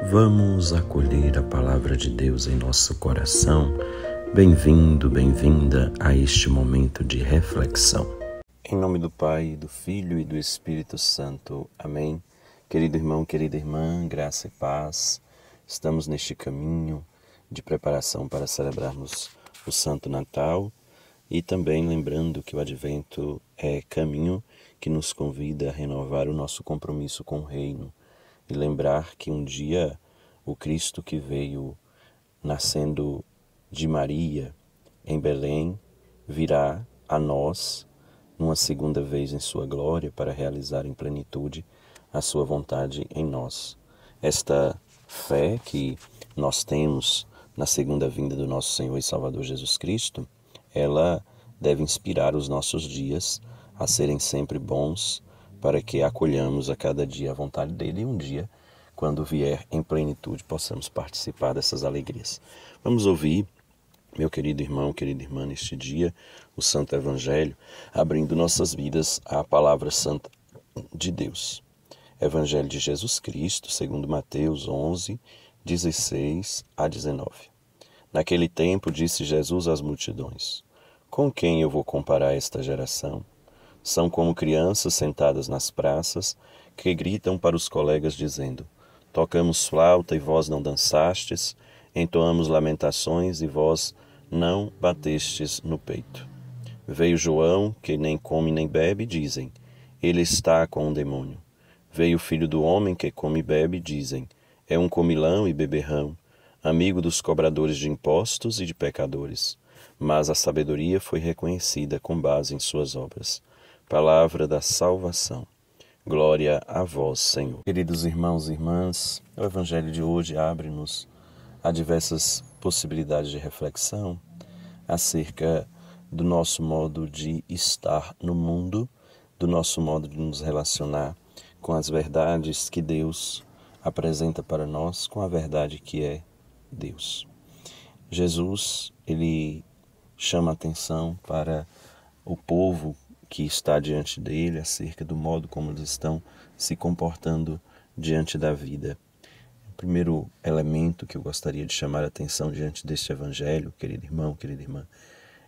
Vamos acolher a palavra de Deus em nosso coração. Bem-vindo, bem-vinda a este momento de reflexão. Em nome do Pai, do Filho e do Espírito Santo. Amém. Querido irmão, querida irmã, graça e paz. Estamos neste caminho de preparação para celebrarmos o Santo Natal e também lembrando que o Advento é caminho que nos convida a renovar o nosso compromisso com o Reino. E lembrar que um dia o Cristo que veio nascendo de Maria em Belém virá a nós numa segunda vez em sua glória para realizar em plenitude a sua vontade em nós. Esta fé que nós temos na segunda vinda do nosso Senhor e Salvador Jesus Cristo, ela deve inspirar os nossos dias a serem sempre bons, para que acolhamos a cada dia a vontade dele e um dia, quando vier em plenitude, possamos participar dessas alegrias. Vamos ouvir, meu querido irmão, querida irmã, neste dia, o Santo Evangelho, abrindo nossas vidas à palavra santa de Deus. Evangelho de Jesus Cristo, segundo Mateus 11, 16 a 19. Naquele tempo disse Jesus às multidões: com quem eu vou comparar esta geração? São como crianças sentadas nas praças que gritam para os colegas dizendo: tocamos flauta e vós não dançastes, entoamos lamentações e vós não batestes no peito. Veio João, que nem come nem bebe, dizem: ele está com um demônio. Veio o Filho do Homem, que come e bebe, dizem: é um comilão e beberrão, amigo dos cobradores de impostos e de pecadores. Mas a sabedoria foi reconhecida com base em suas obras. Palavra da salvação. Glória a vós, Senhor. Queridos irmãos e irmãs, o Evangelho de hoje abre-nos a diversas possibilidades de reflexão acerca do nosso modo de estar no mundo, do nosso modo de nos relacionar com as verdades que Deus apresenta para nós, com a verdade que é Deus. Jesus, ele chama atenção para o povo que está diante dele acerca do modo como eles estão se comportando diante da vida. O primeiro elemento que eu gostaria de chamar a atenção diante deste evangelho, querido irmão, querida irmã,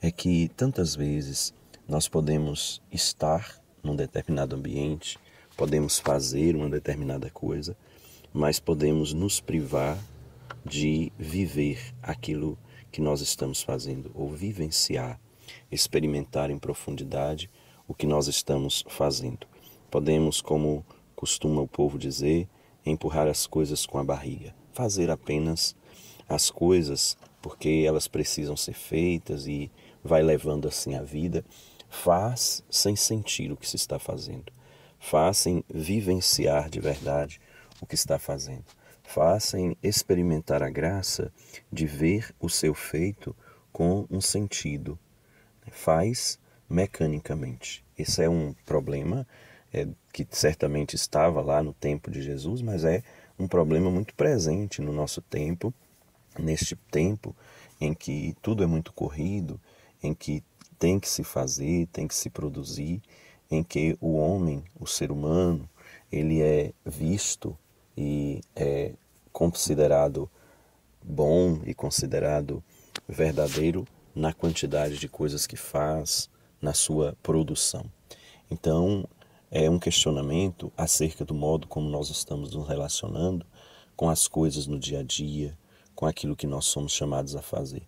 é que tantas vezes nós podemos estar num determinado ambiente, podemos fazer uma determinada coisa, mas podemos nos privar de viver aquilo que nós estamos fazendo, ou vivenciar, experimentar em profundidade o que nós estamos fazendo. Podemos, como costuma o povo dizer, empurrar as coisas com a barriga, fazer apenas as coisas porque elas precisam ser feitas e vai levando assim a vida. Faz sem sentir o que se está fazendo. Faz sem vivenciar de verdade o que está fazendo. Faz sem experimentar a graça de ver o seu feito com um sentido. Faz mecanicamente. Esse é um problema que certamente estava lá no tempo de Jesus, mas é um problema muito presente no nosso tempo, neste tempo em que tudo é muito corrido, em que tem que se fazer, tem que se produzir, em que o homem, o ser humano, ele é visto e é considerado bom e considerado verdadeiro na quantidade de coisas que faz, na sua produção. Então, é um questionamento acerca do modo como nós estamos nos relacionando com as coisas no dia a dia, com aquilo que nós somos chamados a fazer.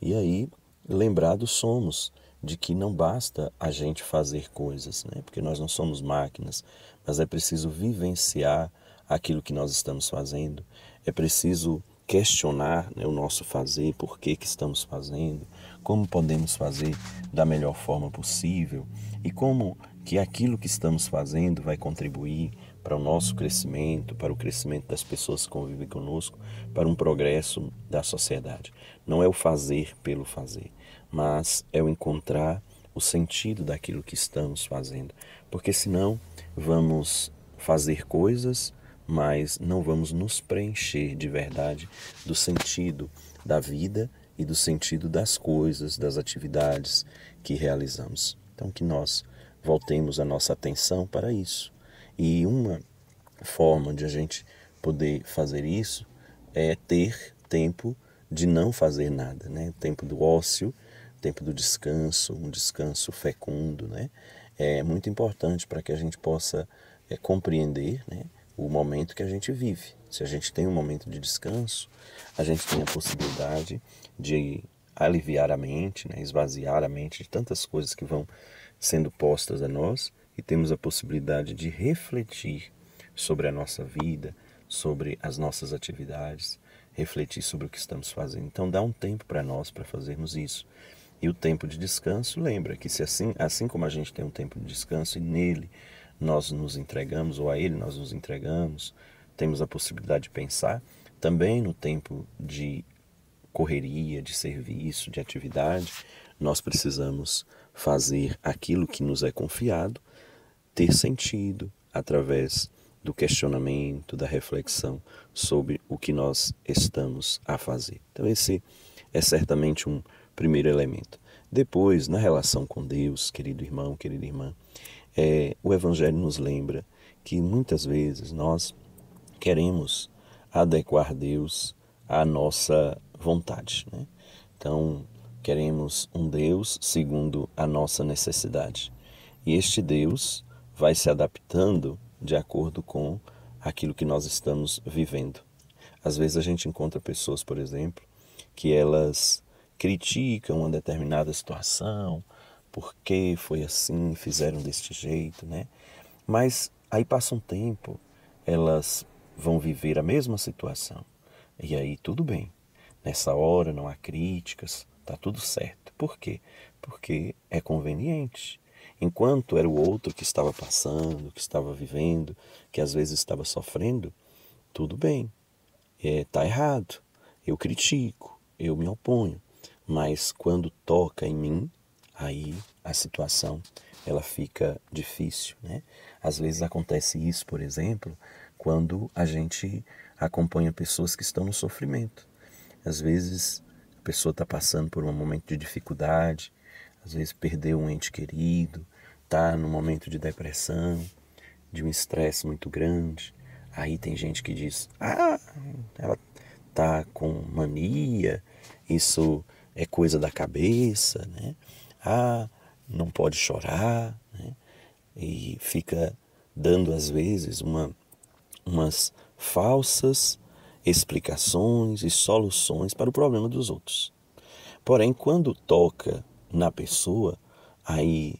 E aí, lembrados somos de que não basta a gente fazer coisas, né? Porque nós não somos máquinas, mas é preciso vivenciar aquilo que nós estamos fazendo, é preciso questionar, né, o nosso fazer, por que estamos fazendo, como podemos fazer da melhor forma possível e como que aquilo que estamos fazendo vai contribuir para o nosso crescimento, para o crescimento das pessoas que convivem conosco, para um progresso da sociedade. Não é o fazer pelo fazer, mas é o encontrar o sentido daquilo que estamos fazendo, porque senão vamos fazer coisas, mas não vamos nos preencher de verdade do sentido da vida e do sentido das coisas, das atividades que realizamos. Então, que nós voltemos a nossa atenção para isso. E uma forma de a gente poder fazer isso é ter tempo de não fazer nada, né? Tempo do ócio, tempo do descanso, um descanso fecundo, né? É muito importante para que a gente possa compreender, né, o momento que a gente vive. Se a gente tem um momento de descanso, a gente tem a possibilidade de aliviar a mente, né, esvaziar a mente de tantas coisas que vão sendo postas a nós, e temos a possibilidade de refletir sobre a nossa vida, sobre as nossas atividades, refletir sobre o que estamos fazendo. Então dá um tempo para nós para fazermos isso. E o tempo de descanso, lembra que se assim como a gente tem um tempo de descanso e nele nós nos entregamos, ou a ele nós nos entregamos, temos a possibilidade de pensar, também no tempo de correria, de serviço, de atividade, nós precisamos fazer aquilo que nos é confiado ter sentido através do questionamento, da reflexão sobre o que nós estamos a fazer. Então esse é certamente um primeiro elemento. Depois, na relação com Deus, querido irmão, querida irmã, o Evangelho nos lembra que muitas vezes nós queremos adequar Deus à nossa vontade, né? Então, queremos um Deus segundo a nossa necessidade. E este Deus vai se adaptando de acordo com aquilo que nós estamos vivendo. Às vezes a gente encontra pessoas, por exemplo, que elas criticam uma determinada situação, por que foi assim, fizeram deste jeito, né? Mas aí passa um tempo, elas vão viver a mesma situação. E aí tudo bem. Nessa hora não há críticas, está tudo certo. Por quê? Porque é conveniente. Enquanto era o outro que estava passando, que estava vivendo, que às vezes estava sofrendo, tudo bem. Está errado. Eu critico, eu me oponho. Mas quando toca em mim, aí a situação ela fica difícil, né? Às vezes acontece isso, por exemplo, quando a gente acompanha pessoas que estão no sofrimento. Às vezes a pessoa está passando por um momento de dificuldade, às vezes perdeu um ente querido, está num momento de depressão, de um estresse muito grande. Aí tem gente que diz, ela está com mania, isso é coisa da cabeça, né? Não pode chorar, né? E fica dando às vezes umas falsas explicações e soluções para o problema dos outros. Porém, quando toca na pessoa, aí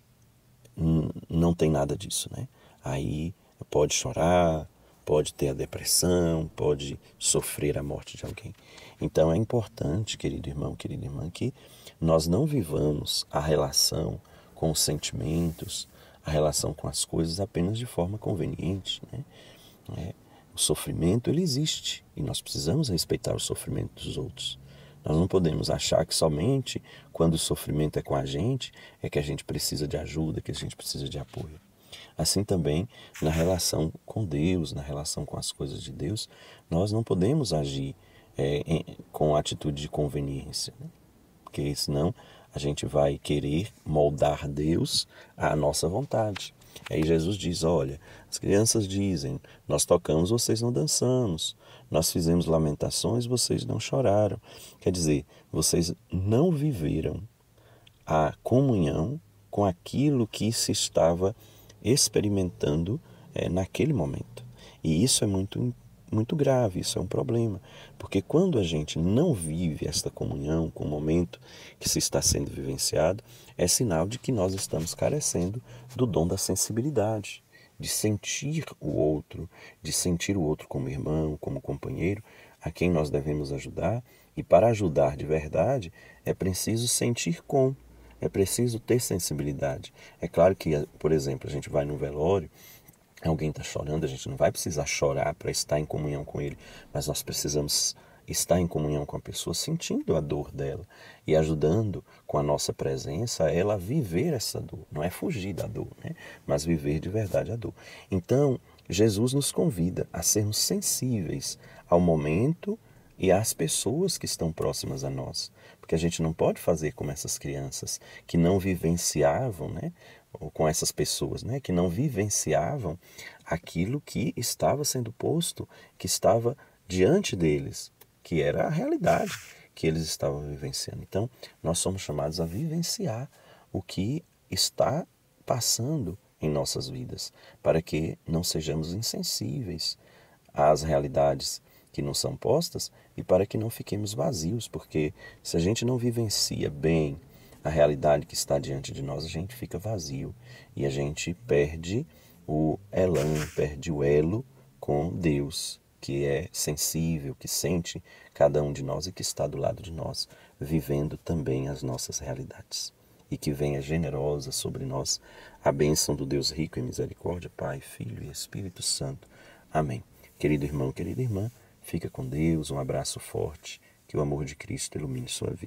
não tem nada disso, né? Aí pode chorar, pode ter a depressão, pode sofrer a morte de alguém. Então é importante, querido irmão, querida irmã, que nós não vivamos a relação com os sentimentos, a relação com as coisas apenas de forma conveniente, né? O sofrimento, ele existe e nós precisamos respeitar o sofrimento dos outros. Nós não podemos achar que somente quando o sofrimento é com a gente é que a gente precisa de ajuda, que a gente precisa de apoio. Assim também, na relação com Deus, na relação com as coisas de Deus, nós não podemos agir com atitude de conveniência, né? Porque senão a gente vai querer moldar Deus à nossa vontade. Aí Jesus diz, olha, as crianças dizem, nós tocamos, vocês não dançamos, nós fizemos lamentações, vocês não choraram. Quer dizer, vocês não viveram a comunhão com aquilo que se estava experimentando naquele momento. E isso é muito grave, isso é um problema, porque quando a gente não vive esta comunhão com o momento que se está sendo vivenciado, é sinal de que nós estamos carecendo do dom da sensibilidade, de sentir o outro como irmão, como companheiro, a quem nós devemos ajudar, e para ajudar de verdade é preciso sentir com, é preciso ter sensibilidade. É claro que, por exemplo, a gente vai no velório, alguém está chorando, a gente não vai precisar chorar para estar em comunhão com ele, mas nós precisamos estar em comunhão com a pessoa, sentindo a dor dela e ajudando com a nossa presença ela a viver essa dor. Não é fugir da dor, né? Mas viver de verdade a dor. Então, Jesus nos convida a sermos sensíveis ao momento e às pessoas que estão próximas a nós. Porque a gente não pode fazer como essas crianças que não vivenciavam, né? Ou com essas pessoas, né, que não vivenciavam aquilo que estava sendo posto, que estava diante deles, que era a realidade que eles estavam vivenciando. Então, nós somos chamados a vivenciar o que está passando em nossas vidas, para que não sejamos insensíveis às realidades que nos são postas e para que não fiquemos vazios, porque se a gente não vivencia bem a realidade que está diante de nós, a gente fica vazio e a gente perde o elan, perde o elo com Deus, que é sensível, que sente cada um de nós e que está do lado de nós, vivendo também as nossas realidades. E que venha generosa sobre nós a bênção do Deus rico em misericórdia, Pai, Filho e Espírito Santo. Amém. Querido irmão, querida irmã, fica com Deus, um abraço forte, que o amor de Cristo ilumine sua vida.